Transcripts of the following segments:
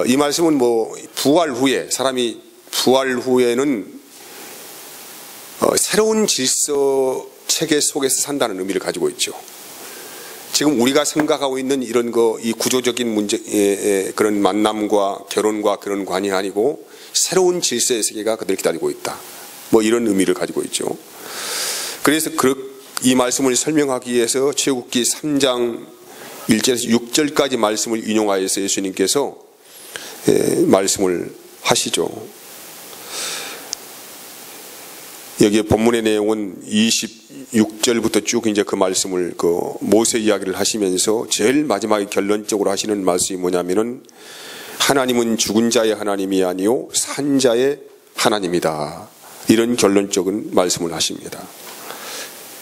이 말씀은 부활 후에, 사람이 부활 후에는 새로운 질서 체계 속에서 산다는 의미를 가지고 있죠. 지금 우리가 생각하고 있는 이런 이 구조적인 문제, 그런 만남과 결혼과 그런 관이 아니고 새로운 질서의 세계가 그들 기다리고 있다. 이런 의미를 가지고 있죠. 그래서 이 말씀을 설명하기 위해서 출애굽기 3장 1절에서 6절까지 말씀을 인용하여서 예수님께서 말씀을 하시죠. 여기에 본문의 내용은 26절부터 쭉 이제 그 말씀을 모세 이야기를 하시면서 제일 마지막에 결론적으로 하시는 말씀이 뭐냐면은 하나님은 죽은 자의 하나님이 아니요 산 자의 하나님이다. 이런 결론적인 말씀을 하십니다.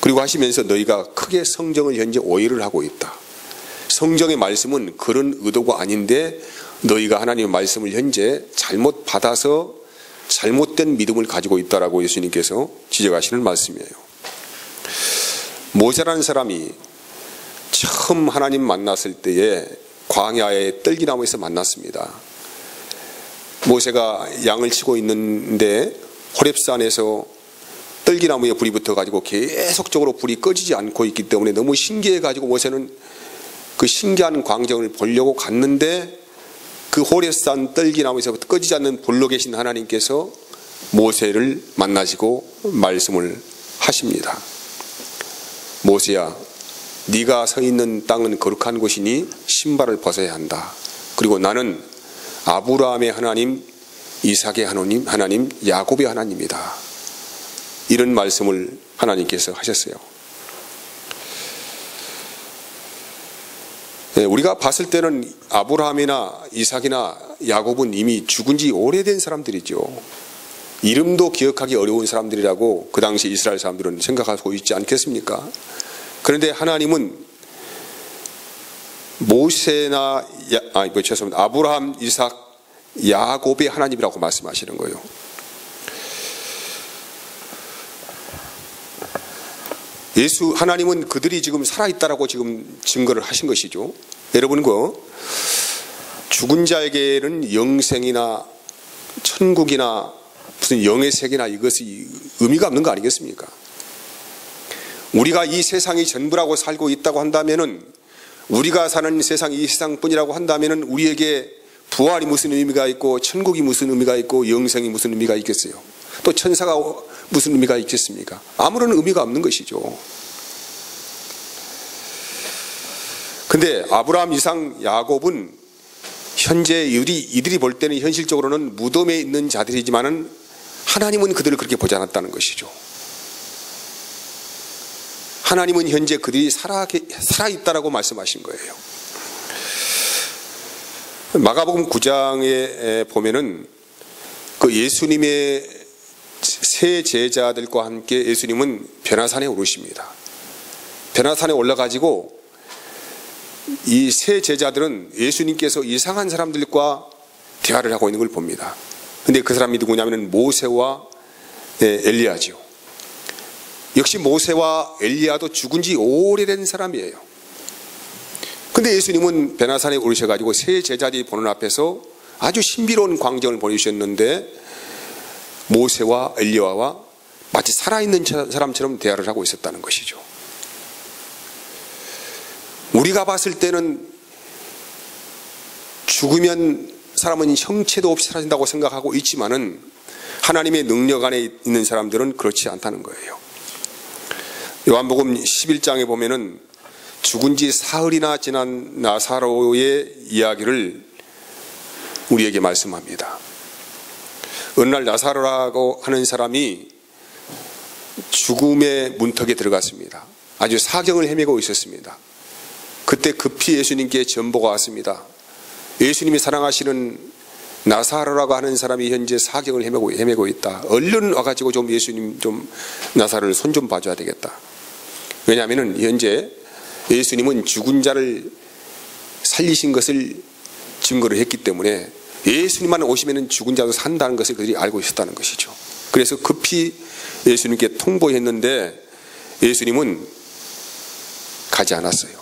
그리고 하시면서 너희가 크게 성경을 현재 오해를 하고 있다. 성경의 말씀은 그런 의도가 아닌데 너희가 하나님의 말씀을 현재 잘못 받아서 잘못된 믿음을 가지고 있다라고 예수님께서 지적하시는 말씀이에요. 모세라는 사람이 처음 하나님 만났을 때에 광야의 떨기나무에서 만났습니다. 모세가 양을 치고 있는데 호렙산에서 떨기나무에 불이 붙어가지고 계속적으로 불이 꺼지지 않고 있기 때문에 너무 신기해가지고 모세는 그 신기한 광경을 보려고 갔는데 그 호렙산 떨기나무에서 꺼지지 않는 불로 계신 하나님께서 모세를 만나시고 말씀을 하십니다. 모세야, 네가 서 있는 땅은 거룩한 곳이니 신발을 벗어야 한다. 그리고 나는 아브라함의 하나님, 이삭의 하나님, 야곱의 하나님이다. 이런 말씀을 하나님께서 하셨어요. 우리가 봤을 때는 아브라함이나 이삭이나 야곱은 이미 죽은 지 오래된 사람들이죠. 이름도 기억하기 어려운 사람들이라고 그 당시 이스라엘 사람들은 생각하고 있지 않겠습니까? 그런데 하나님은 아브라함, 이삭, 야곱의 하나님이라고 말씀하시는 거예요. 하나님은 그들이 지금 살아있다라고 지금 증거를 하신 것이죠. 여러분, 죽은 자에게는 영생이나 천국이나 무슨 영의 세계나 이것이 의미가 없는 거 아니겠습니까? 우리가 이 세상이 전부라고 살고 있다고 한다면은, 우리가 사는 세상이 이 세상뿐이라고 한다면은 우리에게 부활이 무슨 의미가 있고 천국이 무슨 의미가 있고 영생이 무슨 의미가 있겠어요? 또 천사가 무슨 의미가 있겠습니까? 아무런 의미가 없는 것이죠. 근데 아브라함, 이삭, 야곱은 현재 이들이 볼 때는 현실적으로는 무덤에 있는 자들이지만은 하나님은 그들을 그렇게 보지 않았다는 것이죠. 하나님은 현재 그들이 살아있다라고 말씀하신 거예요. 마가복음 9장에 보면은 그 예수님의 세 제자들과 함께 예수님은 변화산에 오르십니다. 변화산에 올라가지고 이 세 제자들은 예수님께서 이상한 사람들과 대화를 하고 있는 걸 봅니다. 근데 그 사람이 누구냐면 모세와 엘리야죠. 역시 모세와 엘리야도 죽은 지 오래된 사람이에요. 근데 예수님은 변화산에 오르셔가지고 세 제자들이 보는 앞에서 아주 신비로운 광경을 보여주셨는데 모세와 엘리야와 마치 살아있는 사람처럼 대화를 하고 있었다는 것이죠. 우리가 봤을 때는 죽으면 사람은 형체도 없이 사라진다고 생각하고 있지만은 하나님의 능력 안에 있는 사람들은 그렇지 않다는 거예요. 요한복음 11장에 보면은 죽은 지 사흘이나 지난 나사로의 이야기를 우리에게 말씀합니다. 어느 날 나사로라고 하는 사람이 죽음의 문턱에 들어갔습니다. 아주 사경을 헤매고 있었습니다. 그때 급히 예수님께 전보가 왔습니다. 예수님이 사랑하시는 나사로라고 하는 사람이 현재 사경을 헤매고 있다. 얼른 와가지고 좀 예수님 좀 나사로를 손 좀 봐줘야 되겠다. 왜냐하면 현재 예수님은 죽은 자를 살리신 것을 증거를 했기 때문에 예수님만 오시면 죽은 자도 산다는 것을 그들이 알고 있었다는 것이죠. 그래서 급히 예수님께 통보했는데 예수님은 가지 않았어요.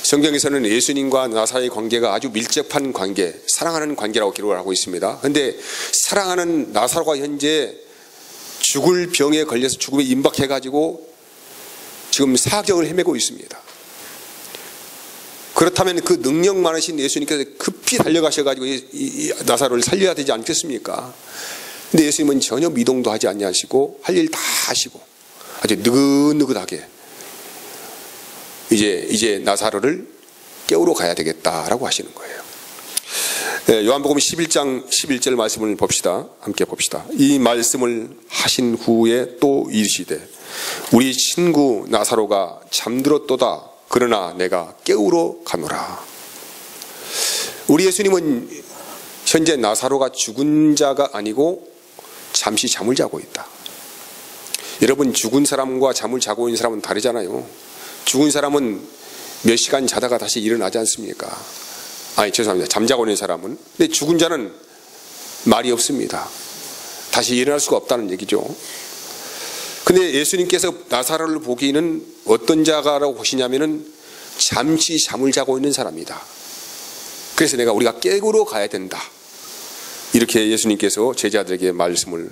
성경에서는 예수님과 나사로의 관계가 아주 밀접한 관계, 사랑하는 관계라고 기록을 하고 있습니다. 그런데 사랑하는 나사로가 현재 죽을 병에 걸려서 죽음에 임박해가지고 지금 사경을 헤매고 있습니다. 그렇다면 그 능력 많으신 예수님께서 급히 달려가셔가지고 이 나사로를 살려야 되지 않겠습니까? 근데 예수님은 전혀 미동도 하지 않냐시고 할 일 다 하시고 아주 느긋느긋하게 이제 나사로를 깨우러 가야 되겠다라고 하시는 거예요. 네, 요한복음 11장 11절 말씀을 봅시다. 함께 봅시다. 이 말씀을 하신 후에 또 이르시되 우리 친구 나사로가 잠들었도다. 그러나 내가 깨우러 가노라. 우리 예수님은 현재 나사로가 죽은 자가 아니고 잠시 잠을 자고 있다. 여러분, 죽은 사람과 잠을 자고 있는 사람은 다르잖아요. 죽은 사람은 몇 시간 자다가 다시 일어나지 않습니까? 아니, 죄송합니다. 잠자고 있는 사람은. 근데 죽은 자는 말이 없습니다. 다시 일어날 수가 없다는 얘기죠. 근데 예수님께서 나사로를 보기에는 어떤 자가라고 보시냐면은 잠시 잠을 자고 있는 사람이다. 그래서 우리가 깨우러 가야 된다. 이렇게 예수님께서 제자들에게 말씀을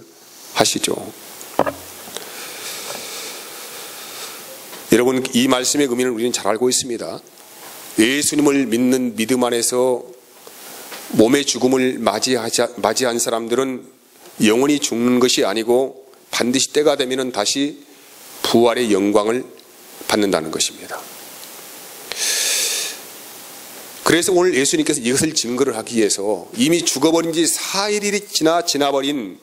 하시죠. 여러분, 이 말씀의 의미를 우리는 잘 알고 있습니다. 예수님을 믿는 믿음 안에서 몸의 죽음을 맞이한 사람들은 영원히 죽는 것이 아니고 반드시 때가 되면 다시 부활의 영광을 받는다는 것입니다. 그래서 오늘 예수님께서 이것을 증거를 하기 위해서 이미 죽어버린 지 4일이 지나버린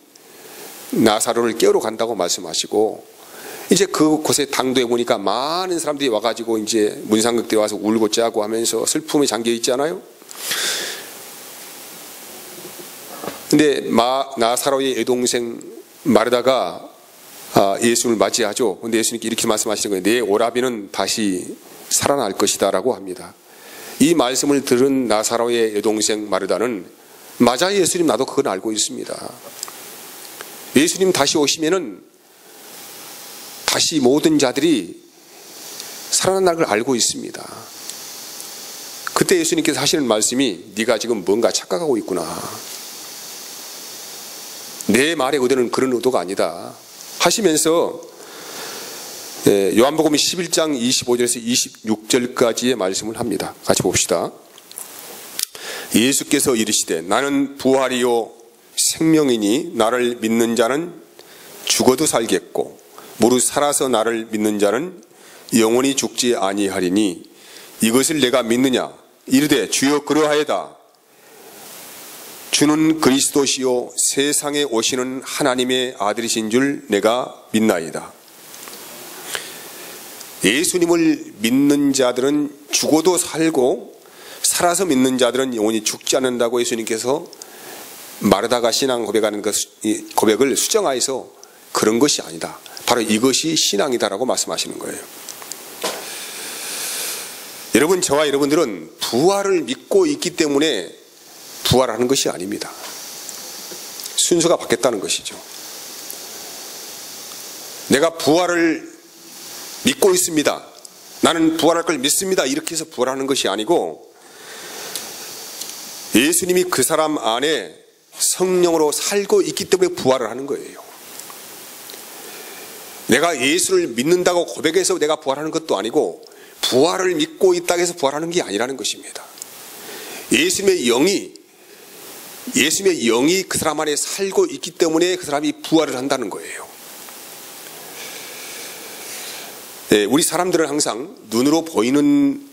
나사로를 깨우러 간다고 말씀하시고, 이제 그곳에 당도에 보니까 많은 사람들이 와가지고 이제 문상극들이 와서 울고 짜고 하면서 슬픔에 잠겨 있잖아요. 근데 나사로의 여동생 마르다가 예수님을 맞이하죠. 근데 예수님께 이렇게 말씀하시는 거예요. 내 오라비는 다시 살아날 것이다 라고 합니다. 이 말씀을 들은 나사로의 여동생 마르다는 맞아요, 예수님, 나도 그건 알고 있습니다. 예수님 다시 오시면은 다시 모든 자들이 살아날 걸 알고 있습니다. 그때 예수님께서 하시는 말씀이 네가 지금 뭔가 착각하고 있구나. 내 말의 의도는 그런 의도가 아니다 하시면서 요한복음 11장 25절에서 26절까지의 말씀을 합니다. 같이 봅시다. 예수께서 이르시되 나는 부활이요 생명이니 나를 믿는 자는 죽어도 살겠고 무릇 살아서 나를 믿는 자는 영원히 죽지 아니하리니 이것을 내가 믿느냐. 이르되 주여 그러하여다. 주는 그리스도시요 세상에 오시는 하나님의 아들이신 줄 내가 믿나이다. 예수님을 믿는 자들은 죽어도 살고 살아서 믿는 자들은 영원히 죽지 않는다고 예수님께서 마르다가 신앙 고백하는 고백을 수정하여서 그런 것이 아니다. 바로 이것이 신앙이다라고 말씀하시는 거예요. 여러분, 저와 여러분들은 부활을 믿고 있기 때문에 부활하는 것이 아닙니다. 순서가 바뀌었다는 것이죠. 내가 부활을 믿고 있습니다. 나는 부활할 걸 믿습니다. 이렇게 해서 부활하는 것이 아니고 예수님이 그 사람 안에 성령으로 살고 있기 때문에 부활을 하는 거예요. 내가 예수를 믿는다고 고백해서 내가 부활하는 것도 아니고 부활을 믿고 있다고 해서 부활하는 게 아니라는 것입니다. 예수님의 영이 그 사람 안에 살고 있기 때문에 그 사람이 부활을 한다는 거예요. 네, 우리 사람들은 항상 눈으로 보이는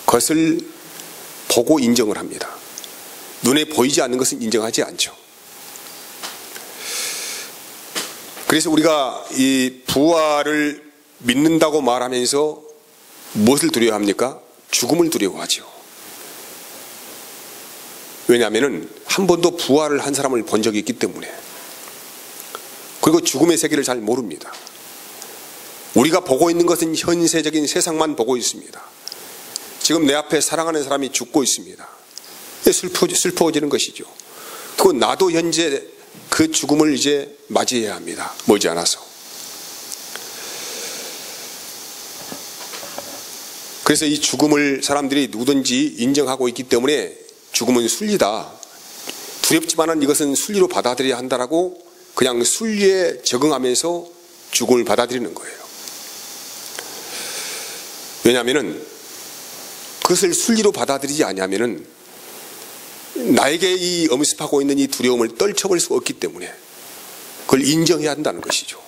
것을 보고 인정을 합니다. 눈에 보이지 않는 것은 인정하지 않죠. 그래서 우리가 이 부활을 믿는다고 말하면서 무엇을 두려워합니까? 죽음을 두려워하죠. 왜냐하면 한 번도 부활을 한 사람을 본 적이 있기 때문에. 그리고 죽음의 세계를 잘 모릅니다. 우리가 보고 있는 것은 현세적인 세상만 보고 있습니다. 지금 내 앞에 사랑하는 사람이 죽고 있습니다. 슬퍼지는 것이죠. 그리고 나도 현재 그 죽음을 이제 맞이해야 합니다. 머지않아서. 그래서 이 죽음을 사람들이 누구든지 인정하고 있기 때문에 죽음은 순리다. 두렵지만은 이것은 순리로 받아들여야 한다라고 그냥 순리에 적응하면서 죽음을 받아들이는 거예요. 왜냐하면은 그것을 순리로 받아들이지 않으면은 나에게 이 엄습하고 있는 이 두려움을 떨쳐버릴 수가 없기 때문에 그걸 인정해야 한다는 것이죠.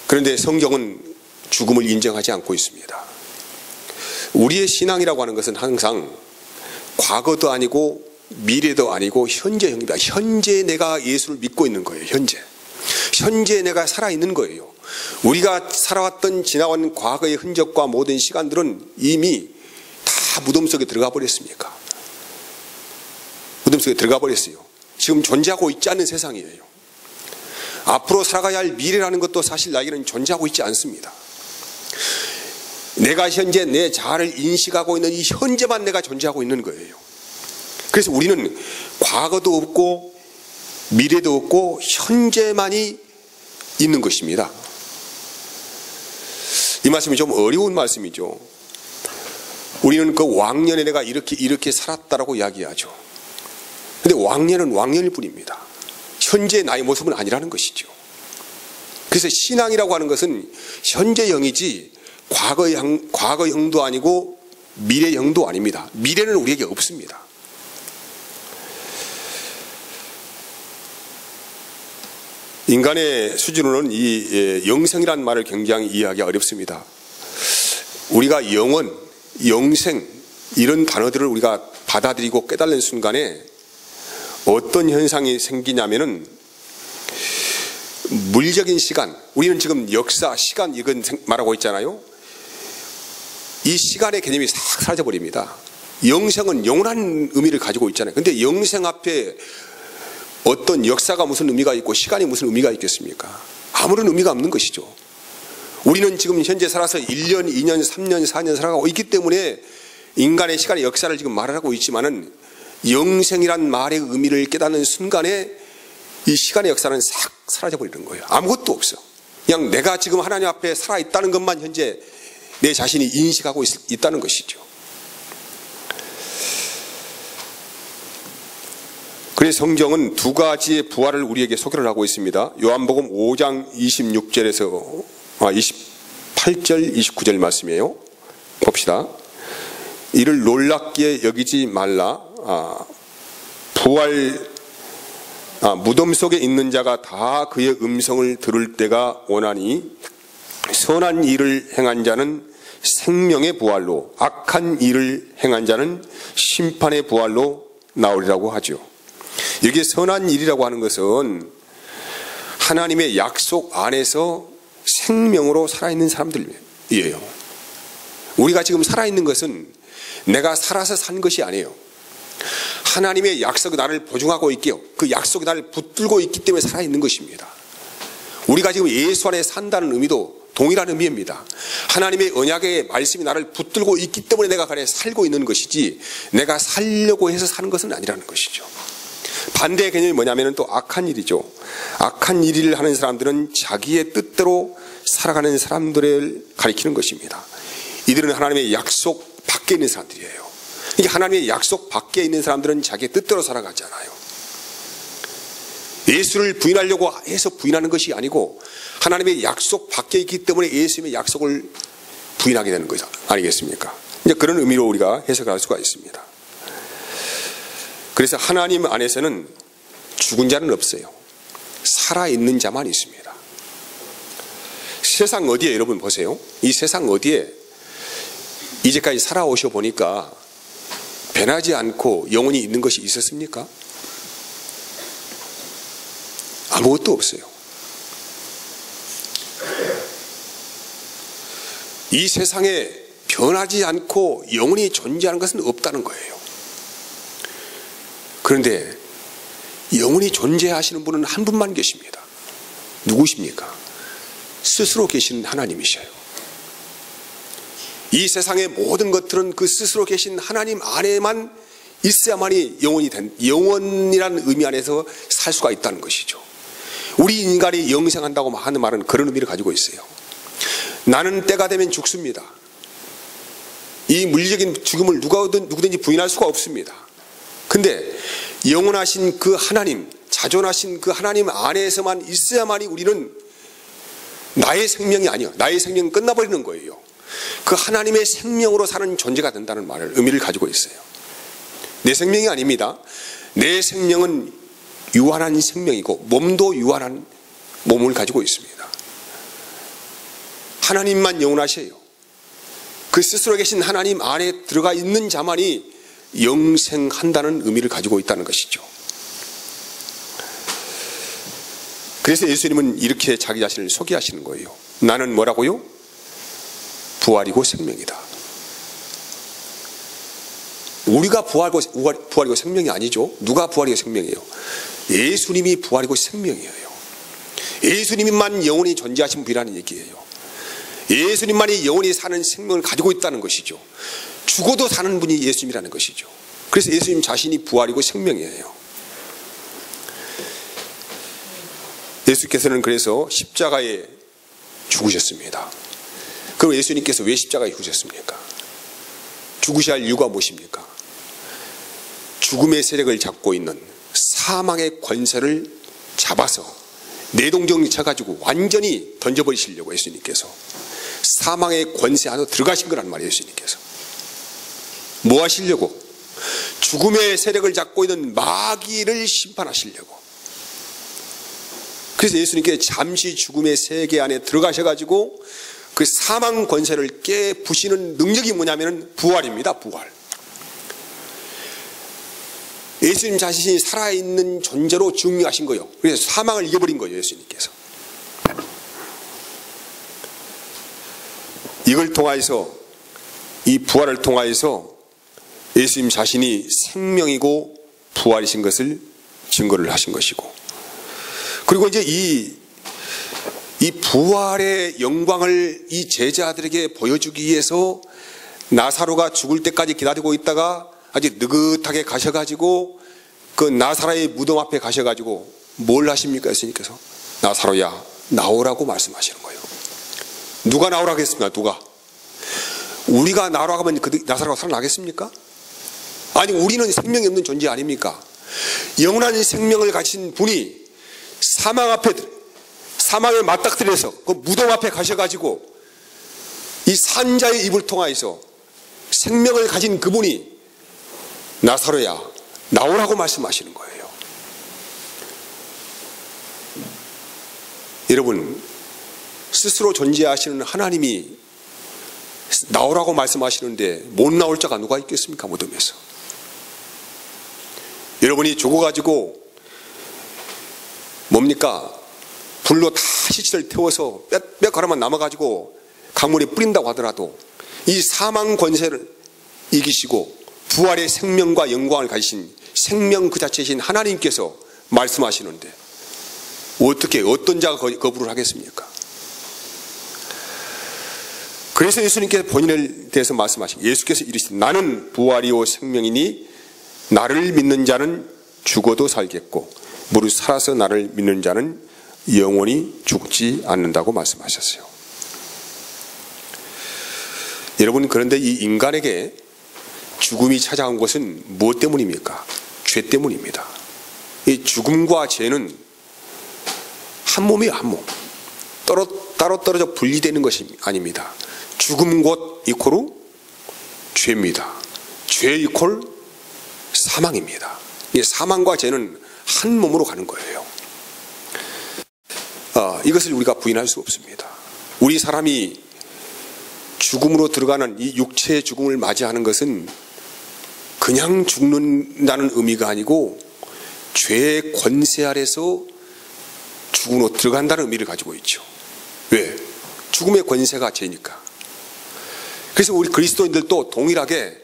그런데 성경은 죽음을 인정하지 않고 있습니다. 우리의 신앙이라고 하는 것은 항상 과거도 아니고 미래도 아니고 현재형입니다. 현재 내가 예수를 믿고 있는 거예요. 현재 내가 살아있는 거예요. 우리가 살아왔던 지나온 과거의 흔적과 모든 시간들은 이미 다 무덤 속에 들어가 버렸습니까? 무덤 속에 들어가 버렸어요. 지금 존재하고 있지 않는 세상이에요. 앞으로 살아가야 할 미래라는 것도 사실 나에게는 존재하고 있지 않습니다. 내가 현재 내 자아를 인식하고 있는 이 현재만 내가 존재하고 있는 거예요. 그래서 우리는 과거도 없고 미래도 없고 현재만이 있는 것입니다. 이 말씀이 좀 어려운 말씀이죠. 우리는 그 왕년에 내가 이렇게 살았다라고 이야기하죠. 근데 왕년은 왕년일 뿐입니다. 현재 나의 모습은 아니라는 것이죠. 그래서 신앙이라고 하는 것은 현재형이지 과거형도 아니고 미래형도 아닙니다. 미래는 우리에게 없습니다. 인간의 수준으로는 이 영생이라는 말을 굉장히 이해하기가 어렵습니다. 우리가 영원, 영생 이런 단어들을 우리가 받아들이고 깨달는 순간에 어떤 현상이 생기냐면은 물적인 시간, 우리는 지금 역사, 시간 이건 말하고 있잖아요. 이 시간의 개념이 싹 사라져버립니다. 영생은 영원한 의미를 가지고 있잖아요. 근데 영생 앞에 어떤 역사가 무슨 의미가 있고 시간이 무슨 의미가 있겠습니까? 아무런 의미가 없는 것이죠. 우리는 지금 현재 살아서 1년, 2년, 3년, 4년 살아가고 있기 때문에 인간의 시간의 역사를 지금 말하고 있지만은 영생이란 말의 의미를 깨닫는 순간에 이 시간의 역사는 싹 사라져버리는 거예요. 아무것도 없어. 그냥 내가 지금 하나님 앞에 살아있다는 것만 현재 내 자신이 인식하고 있다는 것이죠. 그래서 성경은 두 가지의 부활을 우리에게 소개를 하고 있습니다. 요한복음 5장 26절에서 28절 29절 말씀이에요. 봅시다. 이를 놀랍게 여기지 말라. 무덤 속에 있는 자가 다 그의 음성을 들을 때가 오나니 선한 일을 행한 자는 생명의 부활로, 악한 일을 행한 자는 심판의 부활로 나오리라고 하죠. 여기에 선한 일이라고 하는 것은 하나님의 약속 안에서 생명으로 살아있는 사람들이에요. 우리가 지금 살아있는 것은 내가 살아서 산 것이 아니에요. 하나님의 약속이 나를 보증하고 있게요. 그 약속이 나를 붙들고 있기 때문에 살아있는 것입니다. 우리가 지금 예수 안에 산다는 의미도 동일한 의미입니다. 하나님의 언약의 말씀이 나를 붙들고 있기 때문에 내가 그 안에 살고 있는 것이지 내가 살려고 해서 사는 것은 아니라는 것이죠. 반대의 개념이 뭐냐면 또 악한 일이죠. 악한 일을 하는 사람들은 자기의 뜻대로 살아가는 사람들을 가리키는 것입니다. 이들은 하나님의 약속 밖에 있는 사람들이에요. 이게 하나님의 약속 밖에 있는 사람들은 자기의 뜻대로 살아가잖아요. 예수를 부인하려고 해서 부인하는 것이 아니고 하나님의 약속 밖에 있기 때문에 예수님의 약속을 부인하게 되는 거죠. 아니겠습니까? 이제 그런 의미로 우리가 해석할 수가 있습니다. 그래서 하나님 안에서는 죽은 자는 없어요. 살아있는 자만 있습니다. 세상 어디에 여러분 보세요. 이 세상 어디에 이제까지 살아오셔 보니까 변하지 않고 영원히 있는 것이 있었습니까? 아무것도 없어요. 이 세상에 변하지 않고 영원히 존재하는 것은 없다는 거예요. 그런데 영원히 존재하시는 분은 한 분만 계십니다. 누구십니까? 스스로 계시는 하나님이셔요. 이 세상의 모든 것들은 그 스스로 계신 하나님 안에만 있어야만이 영원이라는 의미 안에서 살 수가 있다는 것이죠. 우리 인간이 영생한다고 하는 말은 그런 의미를 가지고 있어요. 나는 때가 되면 죽습니다. 이 물리적인 죽음을 누구든지 부인할 수가 없습니다. 근데 영원하신 그 하나님, 자존하신 그 하나님 안에서만 있어야만이 우리는 나의 생명이 아니요, 나의 생명은 끝나버리는 거예요. 그 하나님의 생명으로 사는 존재가 된다는 말을 의미를 가지고 있어요. 내 생명이 아닙니다. 내 생명은 유한한 생명이고 몸도 유한한 몸을 가지고 있습니다. 하나님만 영원하셔요. 그 스스로 계신 하나님 안에 들어가 있는 자만이 영생한다는 의미를 가지고 있다는 것이죠. 그래서 예수님은 이렇게 자기 자신을 소개하시는 거예요. 나는 뭐라고요? 부활이고 생명이다. 우리가 부활이고 생명이 아니죠. 누가 부활이고 생명이에요? 예수님이 부활이고 생명이에요. 예수님만 영원히 존재하신 분이라는 얘기예요. 예수님만이 영원히 사는 생명을 가지고 있다는 것이죠. 죽어도 사는 분이 예수님이라는 것이죠. 그래서 예수님 자신이 부활이고 생명이에요. 예수께서는 그래서 십자가에 죽으셨습니다. 그럼 예수님께서 왜 십자가에 죽으셨습니까? 죽으셔야 할 이유가 무엇입니까? 죽음의 세력을 잡고 있는 사망의 권세를 잡아서 내동정리 쳐가지고 완전히 던져버리시려고 예수님께서 사망의 권세 안으로 들어가신 거란 말이에요. 예수님께서 뭐 하시려고? 죽음의 세력을 잡고 있는 마귀를 심판하시려고. 그래서 예수님께 잠시 죽음의 세계 안에 들어가셔가지고 그 사망 권세를 깨부시는 능력이 뭐냐면 부활입니다. 부활. 예수님 자신이 살아있는 존재로 증명하신 거예요. 그래서 사망을 이겨버린 거예요. 예수님께서. 이걸 통하여서, 이 부활을 통하여서 예수님 자신이 생명이고 부활이신 것을 증거를 하신 것이고, 그리고 이제 이 부활의 영광을 이 제자들에게 보여주기 위해서 나사로가 죽을 때까지 기다리고 있다가 아주 느긋하게 가셔가지고 그 나사로의 무덤 앞에 가셔가지고 뭘 하십니까? 예수님께서 나사로야 나오라고 말씀하시는 거예요. 누가 나오라고 했습니까? 누가? 우리가 나오라고 하면 그 나사로가 살아나겠습니까? 아니, 우리는 생명이 없는 존재 아닙니까? 영원한 생명을 가진 분이 사망에 맞닥뜨려서 그 무덤 앞에 가셔가지고 이 산자의 입을 통하여서 생명을 가진 그분이 나사로야 나오라고 말씀하시는 거예요. 여러분, 스스로 존재하시는 하나님이 나오라고 말씀하시는데 못 나올 자가 누가 있겠습니까? 무덤에서. 여러분이 죽어가지고 뭡니까? 불로 다 시체를 태워서 빽빽 하나만 남아가지고 강물에 뿌린다고 하더라도 이 사망 권세를 이기시고 부활의 생명과 영광을 가지신 생명 그 자체이신 하나님께서 말씀하시는데 어떻게 어떤 자가 거부를 하겠습니까? 그래서 예수님께서 본인에 대해서 말씀하신, 예수께서 이르시되 나는 부활이요 생명이니 나를 믿는 자는 죽어도 살겠고 무릇 살아서 나를 믿는 자는 영원히 죽지 않는다고 말씀하셨어요. 여러분, 그런데 이 인간에게 죽음이 찾아온 것은 무엇 때문입니까? 죄 때문입니다. 이 죽음과 죄는 한 몸이에요. 한 몸. 따로 떨어져 분리되는 것이 아닙니다. 죽음 곧 이퀄 죄입니다. 죄 이퀄 사망입니다. 사망과 죄는 한 몸으로 가는 거예요. 이것을 우리가 부인할 수 없습니다. 우리 사람이 죽음으로 들어가는 이 육체의 죽음을 맞이하는 것은 그냥 죽는다는 의미가 아니고 죄의 권세 아래서 죽음으로 들어간다는 의미를 가지고 있죠. 왜? 죽음의 권세가 죄니까. 그래서 우리 그리스도인들도 동일하게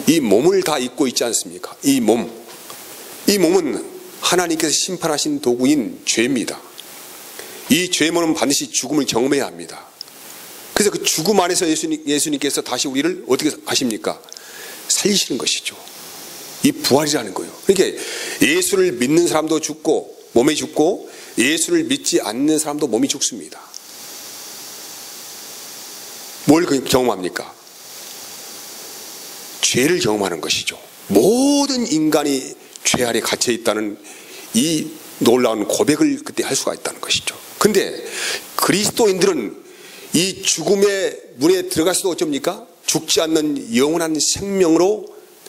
이 몸을 다 입고 있지 않습니까? 이 몸은 하나님께서 심판하신 도구인 죄입니다. 이 죄물은 반드시 죽음을 경험해야 합니다. 그래서 그 죽음 안에서 예수님께서 다시 우리를 어떻게 하십니까? 살리시는 것이죠. 이 부활이라는 거예요. 그러니까 예수를 믿는 사람도 죽고 몸에 죽고 예수를 믿지 않는 사람도 몸이 죽습니다. 뭘 경험합니까? 죄를 경험하는 것이죠. 모든 인간이 죄 아래 갇혀 있다는 이 놀라운 고백을 그때 할 수가 있다는 것이죠. 근데 그리스도인들은 이 죽음의 문에 들어갈 수도 어쩝니까? 죽지 않는 영원한 생명으로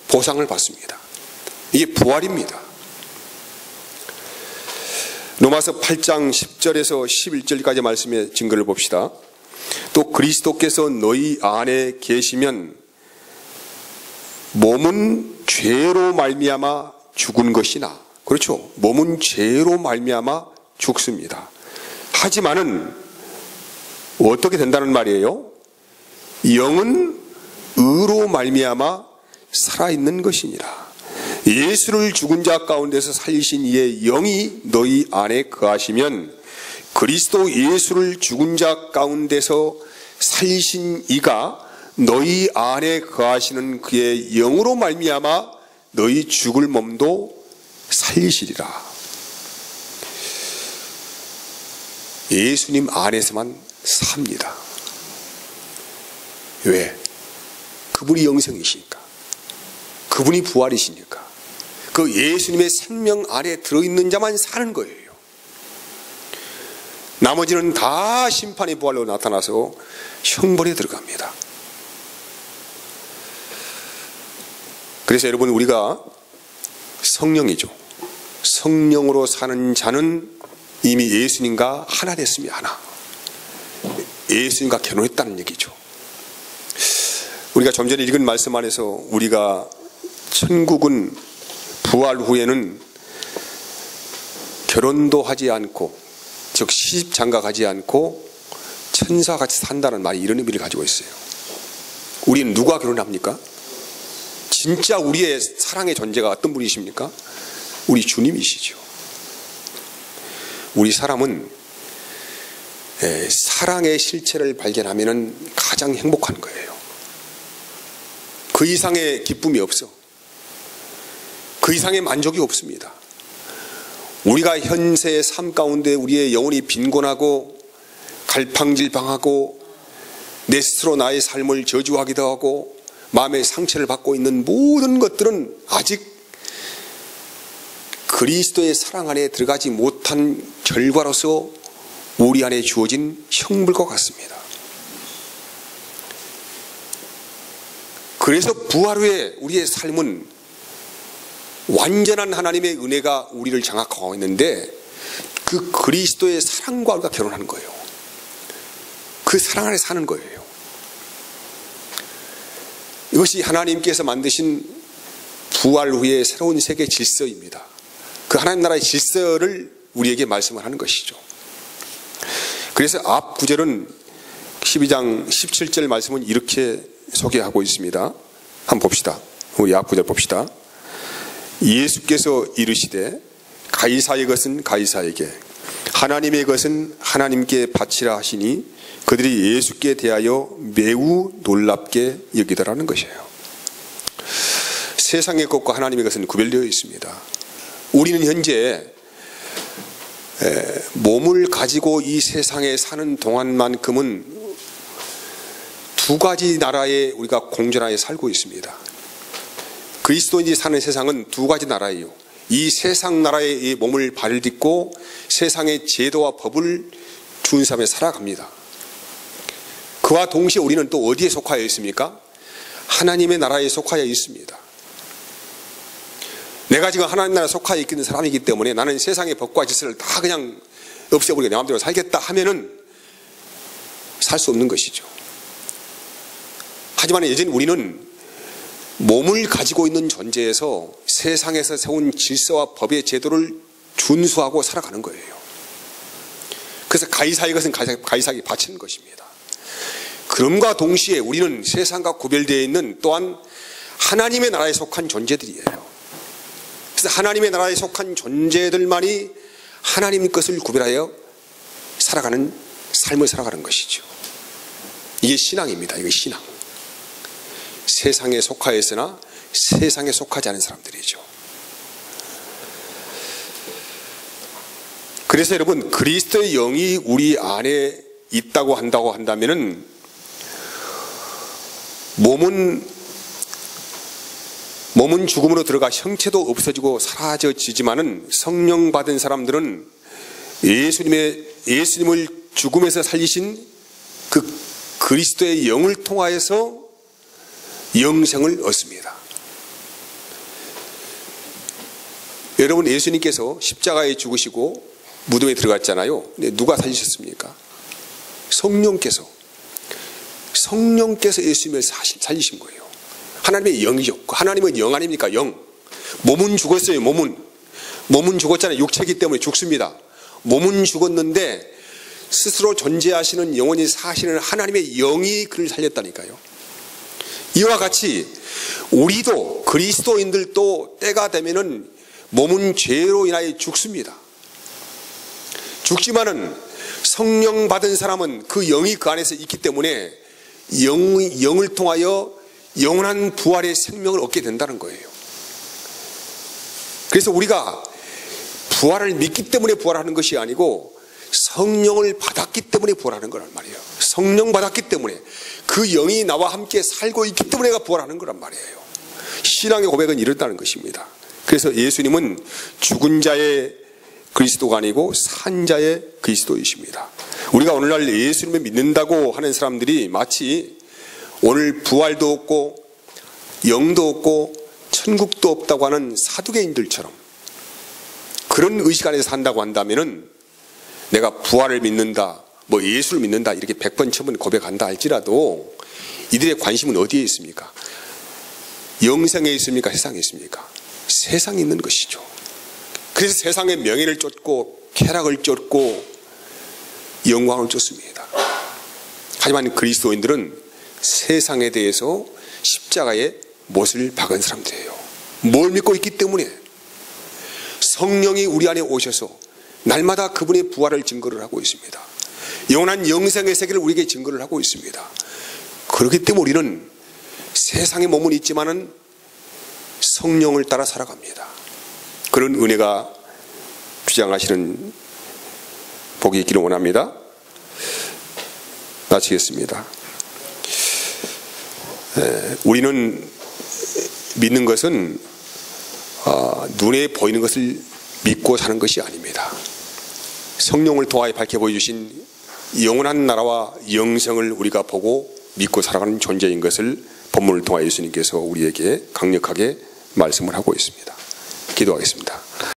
보상을 받습니다. 이게 부활입니다. 로마서 8장 10절에서 11절까지 말씀의 증거를 봅시다. 또 그리스도께서 너희 안에 계시면 몸은 죄로 말미암아 죽은 것이나, 그렇죠, 몸은 죄로 말미암아 죽습니다. 하지만은 어떻게 된다는 말이에요? 영은 의로 말미암아 살아있는 것이니라. 예수를 죽은 자 가운데서 살리신 이의 영이 너희 안에 거하시면 그리스도 예수를 죽은 자 가운데서 살리신 이가 너희 안에 거하시는 그의 영으로 말미암아 너희 죽을 몸도 살리시리라. 예수님 안에서만 삽니다. 왜? 그분이 영생이시니까. 그분이 부활이시니까. 그 예수님의 생명 안에 들어있는 자만 사는 거예요. 나머지는 다 심판의 부활로 나타나서 형벌에 들어갑니다. 그래서 여러분, 우리가 성령이죠. 성령으로 사는 자는 이미 예수님과 하나 됐으면 하나. 예수님과 결혼했다는 얘기죠. 우리가 좀 전에 읽은 말씀 안에서 우리가 천국은 부활 후에는 결혼도 하지 않고, 즉 시집장가가지 않고 천사같이 산다는 말이 이런 의미를 가지고 있어요. 우리는 누가 결혼합니까? 진짜 우리의 사랑의 존재가 어떤 분이십니까? 우리 주님이시죠. 우리 사람은 사랑의 실체를 발견하면 가장 행복한 거예요. 그 이상의 기쁨이 없어. 그 이상의 만족이 없습니다. 우리가 현세의 삶 가운데 우리의 영혼이 빈곤하고 갈팡질팡하고 내 스스로 나의 삶을 저주하기도 하고 마음의 상처를 받고 있는 모든 것들은 아직 그리스도의 사랑 안에 들어가지 못한 결과로서 우리 안에 주어진 형벌과 같습니다. 그래서 부활 후에 우리의 삶은 완전한 하나님의 은혜가 우리를 장악하고 있는데, 그 그리스도의 사랑과 우리가 결혼하는 거예요. 그 사랑 안에 사는 거예요. 이것이 하나님께서 만드신 부활 후의 새로운 세계 질서입니다. 그 하나님 나라의 질서를 우리에게 말씀을 하는 것이죠. 그래서 앞 구절은 12장 17절 말씀은 이렇게 소개하고 있습니다. 한번 봅시다. 우리 앞 구절 봅시다. 예수께서 이르시되 가이사의 것은 가이사에게, 하나님의 것은 하나님께 바치라 하시니 그들이 예수께 대하여 매우 놀랍게 여기더라는 것이에요. 세상의 것과 하나님의 것은 구별되어 있습니다. 우리는 현재 몸을 가지고 이 세상에 사는 동안만큼은 두 가지 나라에 우리가 공존하여 살고 있습니다. 그리스도인이 사는 세상은 두 가지 나라예요. 이 세상 나라에 이 몸을 발을 딛고 세상의 제도와 법을 준수하며 살아갑니다. 그와 동시에 우리는 또 어디에 속하여 있습니까? 하나님의 나라에 속하여 있습니다. 내가 지금 하나님 나라에 속하여 있는 사람이기 때문에 나는 세상의 법과 질서를 다 그냥 없애버리고 내 마음대로 살겠다 하면은 살 수 없는 것이죠. 하지만 여전히 우리는 몸을 가지고 있는 존재에서 세상에서 세운 질서와 법의 제도를 준수하고 살아가는 거예요. 그래서 가이사의 것은 가이사에게 바치는 것입니다. 그럼과 동시에 우리는 세상과 구별되어 있는 또한 하나님의 나라에 속한 존재들이에요. 그래서 하나님의 나라에 속한 존재들만이 하나님 것을 구별하여 살아가는 삶을 살아가는 것이죠. 이게 신앙입니다. 이게 신앙. 세상에 속하였으나 세상에 속하지 않은 사람들이죠. 그래서 여러분, 그리스도의 영이 우리 안에 있다고 한다면은 몸은 죽음으로 들어가 형체도 없어지고 사라져지지만은 성령 받은 사람들은 예수님을 죽음에서 살리신 그 그리스도의 영을 통하여서 영생을 얻습니다. 여러분, 예수님께서 십자가에 죽으시고 무덤에 들어갔잖아요. 근데 누가 살리셨습니까? 성령께서 예수님을 살리신 거예요. 하나님의 영이죠. 하나님은 영 아닙니까? 영. 몸은 죽었어요. 몸은 죽었잖아요. 육체이기 때문에 죽습니다. 몸은 죽었는데 스스로 존재하시는 영원히 사시는 하나님의 영이 그를 살렸다니까요. 이와 같이 우리도, 그리스도인들도 때가 되면은 몸은 죄로 인하여 죽습니다. 죽지만은 성령 받은 사람은 그 영이 그 안에서 있기 때문에 영을 통하여 영원한 부활의 생명을 얻게 된다는 거예요. 그래서 우리가 부활을 믿기 때문에 부활하는 것이 아니고 성령을 받았기 때문에 부활하는 거란 말이에요. 성령 받았기 때문에 그 영이 나와 함께 살고 있기 때문에 내가 부활하는 거란 말이에요. 신앙의 고백은 이렇다는 것입니다. 그래서 예수님은 죽은 자의 그리스도가 아니고 산 자의 그리스도이십니다. 우리가 오늘날 예수님을 믿는다고 하는 사람들이 마치 오늘 부활도 없고 영도 없고 천국도 없다고 하는 사두개인들처럼 그런 의식 안에서 산다고 한다면은 내가 부활을 믿는다, 뭐 예수를 믿는다 이렇게 100번 1000번 고백한다 할지라도 이들의 관심은 어디에 있습니까? 영생에 있습니까? 세상에 있습니까? 세상에 있는 것이죠. 그래서 세상의 명예를 쫓고 쾌락을 쫓고 영광을 쫓습니다. 하지만 그리스도인들은 세상에 대해서 십자가에 못을 박은 사람들이에요. 뭘 믿고 있기 때문에 성령이 우리 안에 오셔서 날마다 그분의 부활을 증거를 하고 있습니다. 영원한 영생의 세계를 우리에게 증거를 하고 있습니다. 그렇기 때문에 우리는 세상의 몸은 있지만은 성령을 따라 살아갑니다. 그런 은혜가 주장하시는 복이 있기를 원합니다. 마치겠습니다. 우리는 믿는 것은 눈에 보이는 것을 믿고 사는 것이 아닙니다. 성령을 통하여 밝혀 보여주신 영원한 나라와 영생을 우리가 보고 믿고 살아가는 존재인 것을 본문을 통하여 예수님께서 우리에게 강력하게 말씀을 하고 있습니다. 기도하겠습니다.